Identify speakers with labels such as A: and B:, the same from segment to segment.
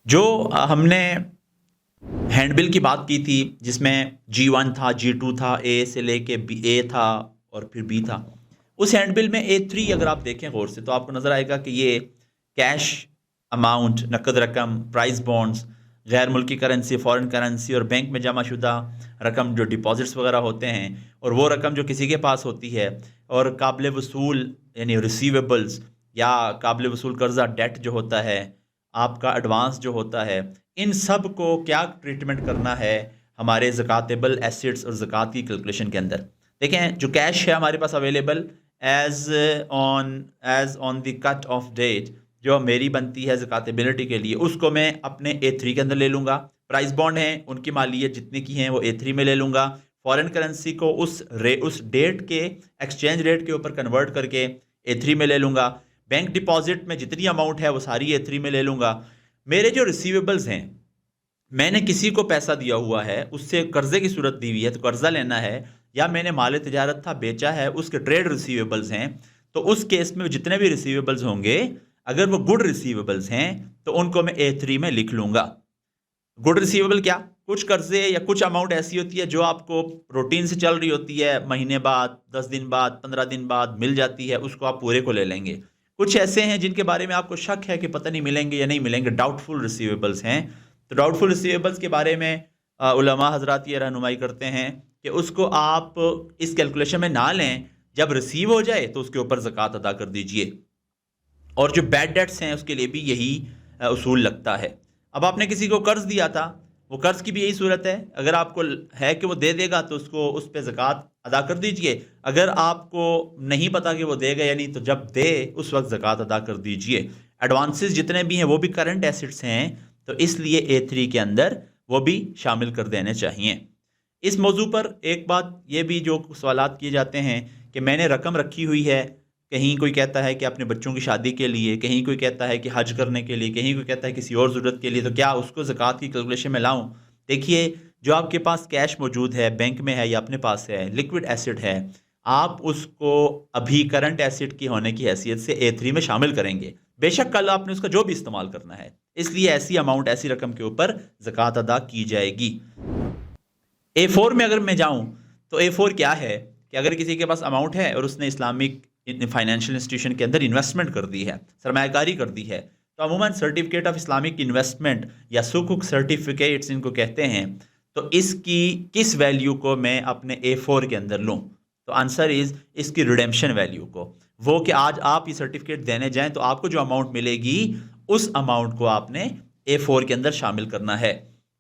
A: जो हमने हैंडबिल की बात की थी, जिसमें G1 था, G2 था, ए से लेके बी, ए था और फिर बी था। उस हैंडबिल में A3 अगर आप देखें गौर से तो आपको नज़र आएगा कि ये कैश अमाउंट, नकद रकम, प्राइस बॉन्ड्स, गैर मुल्की करेंसी, फॉरेन करेंसी और बैंक में जमा शुदा रकम जो डिपॉजिट्स वगैरह होते हैं, और वो रकम जो किसी के पास होती है, और काबिल वसूल यानी रिसीवेबल्स या काबिल वसूल कर्जा डेट जो होता है, आपका एडवांस जो होता है, इन सब को क्या ट्रीटमेंट करना है हमारे ज़कातेबल एसेट्स और ज़कात की कैलकुलेशन के अंदर। देखें, जो कैश है हमारे पास available as on the cut off date, जो मेरी बनती है ज़कातेबिलिटी के लिए, उसको मैं अपने A3 के अंदर ले लूँगा। प्राइस बॉन्ड हैं, उनकी मालियत जितनी की हैं वो A3 में ले लूँगा। फॉरेन करेंसी को उस डेट के एक्सचेंज रेट के ऊपर कन्वर्ट करके A3 में ले लूँगा। बैंक डिपॉजिट में जितनी अमाउंट है वो सारी A3 में ले लूँगा। मेरे जो रिसीवेबल्स हैं, मैंने किसी को पैसा दिया हुआ है, उससे कर्जे की सूरत दी हुई है तो कर्जा लेना है, या मैंने माल तिजारत था बेचा है, उसके ट्रेड रिसीवेबल्स हैं, तो उस केस में जितने भी रिसीवेबल्स होंगे, अगर वो गुड रिसीवेबल्स हैं तो उनको मैं A3 में लिख लूंगा। गुड रिसीवेबल क्या, कुछ कर्जे या कुछ अमाउंट ऐसी होती है जो आपको रूटीन से चल रही होती है, महीने बाद, 10 दिन बाद, 15 दिन बाद मिल जाती है, उसको आप पूरे को ले लेंगे। कुछ ऐसे हैं जिनके बारे में आपको शक है कि पता नहीं मिलेंगे या नहीं मिलेंगे, डाउटफुल रिसीवेबल्स हैं। तो डाउटफुल रिसीवेबल्स के बारे में उलमा हजरात ये रहनुमाई करते हैं कि उसको आप इस कैलकुलेशन में ना लें, जब रिसीव हो जाए तो उसके ऊपर ज़कात अदा कर दीजिए। और जो बैड डेट्स हैं उसके लिए भी यही उसूल लगता है। अब आपने किसी को कर्ज दिया था, वो कर्ज की भी यही सूरत है, अगर आपको है कि वो दे देगा तो उसको उस पर ज़कात अदा कर दीजिए। अगर आपको नहीं पता कि वो देगा या नहीं, तो जब दे उस वक्त ज़कात अदा कर दीजिए। एडवांसेस जितने भी हैं वो भी करंट एसेट्स हैं, तो इसलिए A3 के अंदर वो भी शामिल कर देने चाहिए। इस मौजू पर एक बात ये भी जो सवालात किए जाते हैं कि मैंने रकम रखी हुई है, कहीं कोई कहता है कि अपने बच्चों की शादी के लिए, कहीं कोई कहता है कि हज करने के लिए, कहीं कोई कहता है किसी और ज़रूरत के लिए, तो क्या उसको ज़कात की कैलकुलेशन में लाऊं? देखिए, जो आपके पास कैश मौजूद है, बैंक में है या अपने पास है, लिक्विड एसिड है, आप उसको अभी करंट एसिड की होने की हैसियत से A3 में शामिल करेंगे। बेशक कल आपने उसका जो भी इस्तेमाल करना है, इसलिए ऐसी अमाउंट, ऐसी रकम के ऊपर ज़कात अदा की जाएगी। A4 में अगर मैं जाऊं तो A4 क्या है कि अगर किसी के पास अमाउंट है और उसने इस्लामिक फाइनेंशियल इंस्टीट्यूशन के अंदर इन्वेस्टमेंट कर दी है, सरमायाकारी कर दी है, तो अमूमन सर्टिफिकेट ऑफ इस्लामिक इन्वेस्टमेंट या सुकुक सर्टिफिकेट्स इनको कहते हैं, तो इसकी किस वैल्यू को मैं अपने A4 के अंदर लूं? तो आंसर इज इसकी रिडेम्पशन वैल्यू को। वो कि आज आप ये सर्टिफिकेट देने जाएं तो आपको जो अमाउंट मिलेगी, उस अमाउंट को आपने A4 के अंदर शामिल करना है।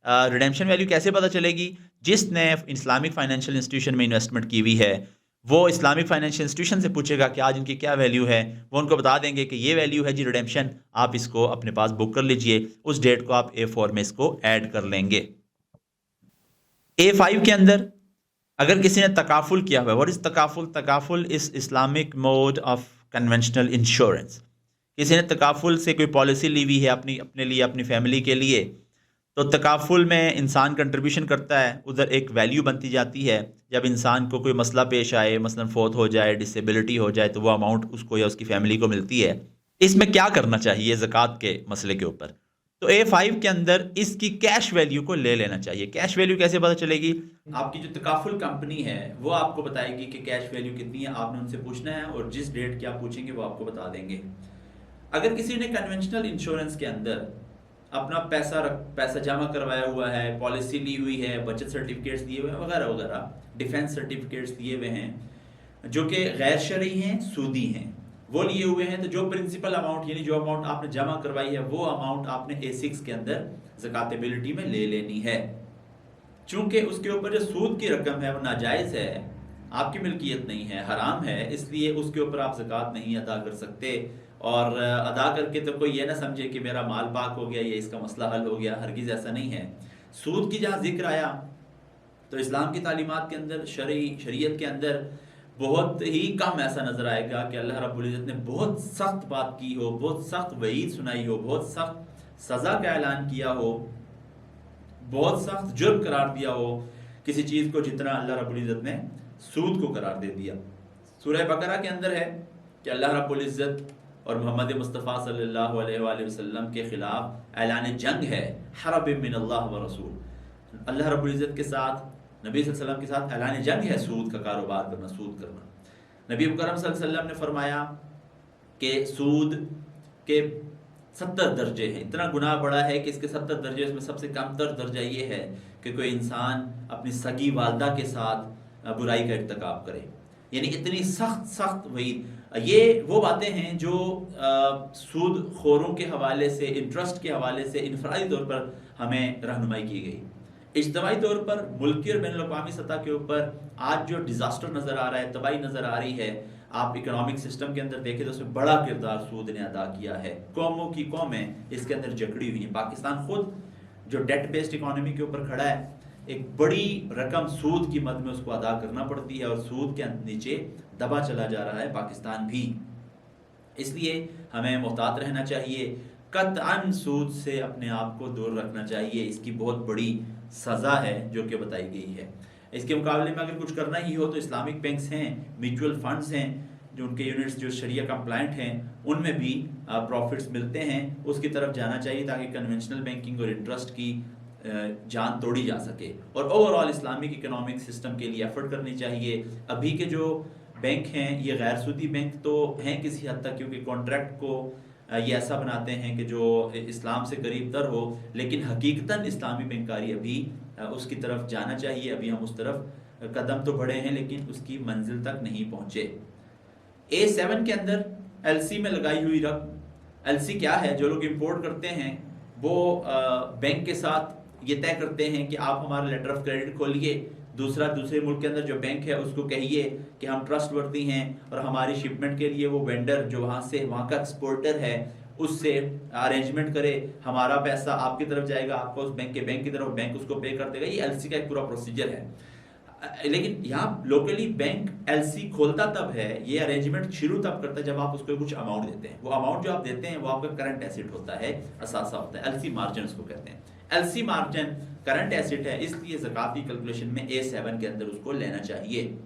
A: रिडेम्पशन वैल्यू कैसे पता चलेगी? जिसने इस्लामिक फाइनेंशियल इंस्टीट्यूशन में इन्वेस्टमेंट की हुई है, वो इस्लामिक फाइनेंशियल इंस्टीट्यूशन से पूछेगा कि आज इनकी क्या वैल्यू है, वो उनको बता देंगे कि ये वैल्यू है जी रिडेम्पशन, आप इसको अपने पास बुक कर लीजिए, उस डेट को आप A4 में इसको ऐड कर लेंगे। A5 के अंदर अगर किसी ने तकाफुल किया हुआ है, what is takaful? Takaful is Islamic mode of conventional insurance. किसी ने तकाफुल से कोई पॉलिसी ली हुई है अपने लिए, अपनी फैमिली के लिए, तो तकाफुल में इंसान कंट्रीब्यूशन करता है, उधर एक वैल्यू बनती जाती है। जब इंसान को कोई मसला पेश आए, मसलन फोत हो जाए, डिसेबिलिटी हो जाए, तो वो अमाउंट उसको या उसकी फैमिली को मिलती है। इसमें क्या करना चाहिए ज़कात के मसले के ऊपर? तो A5 के अंदर इसकी कैश वैल्यू को ले लेना चाहिए। कैश वैल्यू कैसे पता चलेगी? आपकी जो तकाफुल कंपनी है वो आपको बताएगी कि कैश वैल्यू कितनी है, आपने उनसे पूछना है और जिस डेट की आप पूछेंगे वो आपको बता देंगे। अगर किसी ने कन्वेंशनल इंश्योरेंस के अंदर अपना पैसा जमा करवाया हुआ है, पॉलिसी ली हुई है, बचत सर्टिफिकेट्स दिए हुए हैं वगैरह वगैरह, डिफेंस सर्टिफिकेट्स दिए हुए हैं जो कि गैर शरई हैं, सूदी हैं, वो लिए हुए हैं, तो जो प्रिंसिपल अमाउंट यानी जो अमाउंट आपने जमा करवाई है वो अमाउंट आपने A6 के अंदर ज़कातेबिलिटी में ले लेनी है। चूंकि उसके ऊपर जो सूद की रकम है वो नाजायज़ है, आपकी मिल्कियत नहीं है, हराम है, इसलिए उसके ऊपर आप ज़कात नहीं अदा कर सकते। और अदा करके तो कोई ये ना समझे कि मेरा माल पाक हो गया या इसका मसला हल हो गया, हरगिज़ ऐसा नहीं है। सूद की जहाँ जिक्र आया तो इस्लाम की तालीमात के अंदर, शरीयत के अंदर बहुत ही कम ऐसा नज़र आएगा कि अल्लाह रब्बुल इज़्ज़त ने बहुत सख्त बात की हो, बहुत सख्त वईद सुनाई हो, बहुत सख्त सज़ा का ऐलान किया हो, बहुत सख्त जुर्म करार दिया हो किसी चीज़ को, जितना अल्लाह रब्बुल इज़्ज़त ने सूद को करार दे दिया। सूरह बकरा के अंदर है कि अल्लाह रब्बुल इज़्ज़त और मोहम्मद मुस्तफ़ा सल्लल्लाहु अलैहि वसल्लम के ख़िलाफ़ ऐलान जंग है, हरब मिनल्लाह व रसूल। अल्लाह रब्बुल इज़्ज़त के साथ, नबी सल्लल्लाहु अलैहि वसल्लम के साथ ऐलान जंग है सूद का कारोबार करना, सूद करना। नबी मुकर्रम सल्लल्लाहु अलैहि वसल्लम ने फरमाया कि सूद के 70 दर्जे हैं, इतना गुनाह बड़ा है कि इसके 70 दर्जे, इसमें सबसे कम तर दर्जा ये है कि कोई इंसान अपनी सगी वालदा के साथ बुराई का इर्तिकाब करे। यानी इतनी सख्त सख्त वही, ये वो बातें हैं जो सूद खोरों के हवाले से, इंटरेस्ट के हवाले से इनफरादी तौर पर हमें रहनुमाई की गई। इज्तमाही तौर पर मुल्की और बैनुल-अक़वामी सतह के ऊपर आज जो डिज़ास्टर नज़र आ रहा है, तबाही नज़र आ रही है, आप इकोनॉमिक सिस्टम के अंदर देखें तो उसमें बड़ा किरदार सूद ने अदा किया है। कौमों की कौमें इसके अंदर जकड़ी हुई हैं। पाकिस्तान खुद जो डेट बेस्ड इकोनॉमी के ऊपर खड़ा है, एक बड़ी रकम सूद की मद में उसको अदा करना पड़ती है और सूद के नीचे दबा चला जा रहा है पाकिस्तान भी। इसलिए हमें मुहतात रहना चाहिए, कतअन सूद से अपने आप को दूर रखना चाहिए। इसकी बहुत बड़ी सज़ा है जो कि बताई गई है। इसके मुकाबले में अगर कुछ करना ही हो तो इस्लामिक बैंक्स हैं, म्यूचुअल फंड्स हैं, जो उनके यूनिट्स जो शरिया कंप्लाइंट हैं, उनमें भी प्रॉफिट्स मिलते हैं, उसकी तरफ जाना चाहिए ताकि कन्वेंशनल बैंकिंग और इंटरेस्ट की जान तोड़ी जा सके। और ओवरऑल इस्लामिक इकोनॉमिक सिस्टम के लिए एफर्ट करनी चाहिए। अभी के जो बैंक हैं ये गैर सूदी बैंक तो हैं किसी हद तक, क्योंकि कॉन्ट्रैक्ट को ये ऐसा बनाते हैं कि जो इस्लाम से करीब तर हो, लेकिन हकीकतन इस्लामी बैंकारी अभी उसकी तरफ जाना चाहिए। अभी हम उस तरफ कदम तो बढ़े हैं लेकिन उसकी मंजिल तक नहीं पहुंचे। A7 के अंदर LC में लगाई हुई रकम, LC क्या है, जो लोग इंपोर्ट करते हैं वो बैंक के साथ ये तय करते हैं कि आप हमारा लेटर ऑफ क्रेडिट खोलिए, दूसरे मुल्क के अंदर जो बैंक है उसको कहिए कि हम ट्रस्टवर्दी हैं और हमारी शिपमेंट के लिए वो वेंडर जो वहाँ का एक्सपोर्टर है उससे अरेंजमेंट करे, हमारा पैसा आपकी तरफ जाएगा, आपको उस बैंक की तरफ, बैंक उसको पे कर देगा। ये LC का एक पूरा प्रोसीजर है। लेकिन यहाँ लोकली बैंक LC खोलता तब है, ये अरेंजमेंट शुरू तब करता है जब आप उसको कुछ अमाउंट देते हैं। वो अमाउंट जो आप देते हैं वो आपका करंट एसेट होता है, असासा होता है, LC मार्जिन उसको कहते हैं। LC मार्जिन करंट एसेट है, इसलिए ज़कात की कैलकुलेशन में A7 के अंदर उसको लेना चाहिए।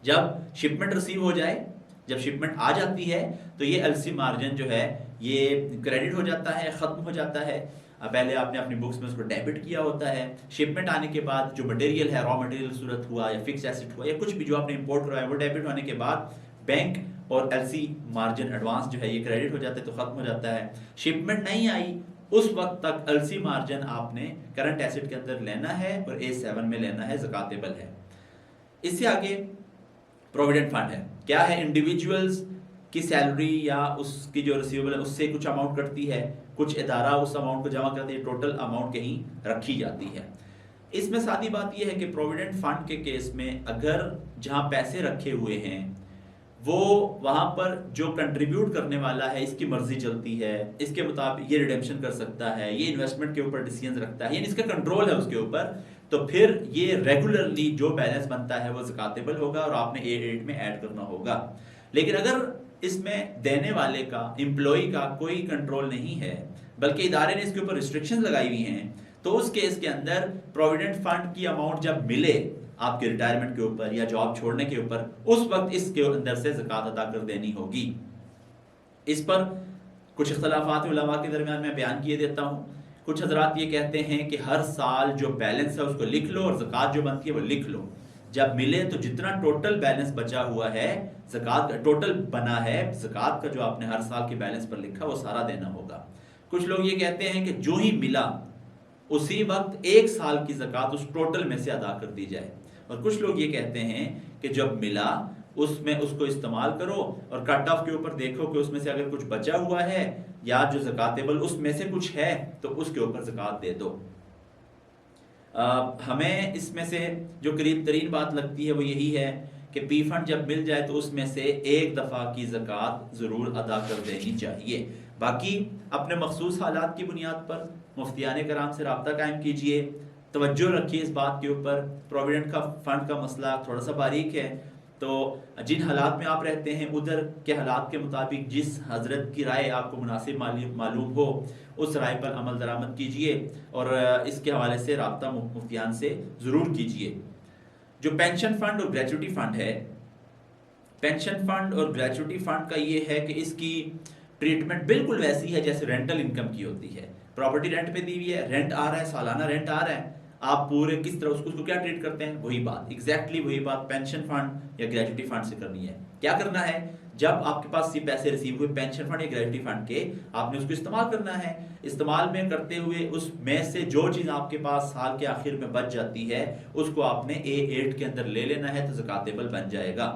A: जब शिपमेंट रिसीव हो जाए, जब शिपमेंट आ जाती है तो ये LC मार्जिन जो है ये क्रेडिट हो जाता है, ख़त्म हो जाता है। पहले आपने अपनी बुक्स में उसको डेबिट किया होता है। शिपमेंट आने के बाद जो मटेरियल है, रॉ मटेरियल सूरत हुआ या फिक्स एसेट हुआ या कुछ भी जो आपने इंपोर्ट करवाया, वो डेबिट होने के बाद बैंक और LC मार्जिन एडवांस जो है ये क्रेडिट हो जाता है, तो ख़त्म हो जाता है। शिपमेंट नहीं आई उस वक्त तक LC मार्जिन आपने करंट एसेट के अंदर लेना है और A7 में लेना है, ज़कातेबल है। इससे आगे प्रोविडेंट फंड है। क्या है, इंडिविजुअल्स की सैलरी या उसकी जो रिसीवेबल है उससे कुछ अमाउंट कटती है, कुछ इदारा उस अमाउंट को जमा करती है, टोटल अमाउंट कहीं रखी जाती है। इसमें सादी बात यह है कि प्रोविडेंट फंड के केस में अगर जहां पैसे रखे हुए हैं वो वहां पर जो कंट्रीब्यूट करने वाला है इसकी मर्जी चलती है, इसके मुताबिक ये रिडेम्पशन कर सकता है, ये इन्वेस्टमेंट के ऊपर डिसीजन रखता है, यानी इसका कंट्रोल है उसके ऊपर, तो फिर ये रेगुलरली जो बैलेंस बनता है वो ज़कातेबल होगा और आपने A8 में ऐड करना होगा। लेकिन अगर इसमें देने वाले का, एम्प्लॉय का कोई कंट्रोल नहीं है, बल्कि इदारे ने इसके ऊपर रिस्ट्रिक्शंस लगाई हुई हैं, तो उस केस के अंदर प्रोविडेंट फंड की अमाउंट जब मिले आपके रिटायरमेंट के ऊपर या जॉब छोड़ने के ऊपर, उस वक्त इसके अंदर से ज़कात अदा कर देनी होगी। इस पर कुछ इख्तलाफात उलमा के दरमियान मैं बयान किए देता हूँ। कुछ हजरात ये कहते हैं कि हर साल जो बैलेंस है उसको लिख लो और ज़कात जो बनती है वो लिख लो, जब मिले तो जितना टोटल बैलेंस बचा हुआ है, ज़कात टोटल बना है, ज़कात का जो आपने हर साल के बैलेंस पर लिखा वो सारा देना होगा। कुछ लोग ये कहते हैं कि जो ही मिला उसी वक्त 1 साल की ज़कात उस टोटल में से अदा कर दी जाए, और कुछ लोग ये कहते हैं कि जब मिला उसमें उसको इस्तेमाल करो और कट ऑफ के ऊपर देखो कि उसमें से अगर कुछ बचा हुआ है या जो ज़कातेबल उसमें से कुछ है तो उसके ऊपर ज़कात दे दो। हमें इसमें से जो करीब तरीन बात लगती है वो यही है कि पी फंड जब मिल जाए तो उसमें से एक दफ़ा की ज़कात ज़रूर अदा कर देनी चाहिए। बाकी अपने मखसूस हालात की बुनियाद पर मुफ्तियान कराम से रब्ता कायम कीजिए, तवज्जो रखिए इस बात के ऊपर। प्रोविडेंट का फंड का मसला थोड़ा सा बारीक है, तो जिन हालात में आप रहते हैं उधर के हालात के मुताबिक जिस हजरत की राय आपको मुनासिब मालूम हो उस राय पर अमल दरामद कीजिए और इसके हवाले से रब्ता मुफ्तियान से ज़रूर कीजिए। जो पेंशन फ़ंड और ग्रेचुटी फ़ंड है पेंशन फंड और ग्रेजुएटी फंड का ये है कि इसकी ट्रीटमेंट बिल्कुल वैसी है जैसे रेंटल इनकम की होती है। प्रॉपर्टी रेंट पे दी हुई है, रेंट आ रहा है, सालाना रेंट आ रहा है, आप पूरे किस तरह उसको क्या ट्रीट करते हैं, वही बात एग्जैक्टली वही बात पेंशन फंड या ग्रेजुएटी फंड से करनी है। क्या करना है, जब आपके पास ये पैसे रिसीव हुए पेंशन फंड या ग्रेजुएटी फंड के, आपने उसको इस्तेमाल करना है। इस्तेमाल में करते हुए उसमें से जो चीज आपके पास साल के आखिर में बच जाती है उसको आपने A8 के अंदर ले लेना है, तो ज़कातेबल बन जाएगा।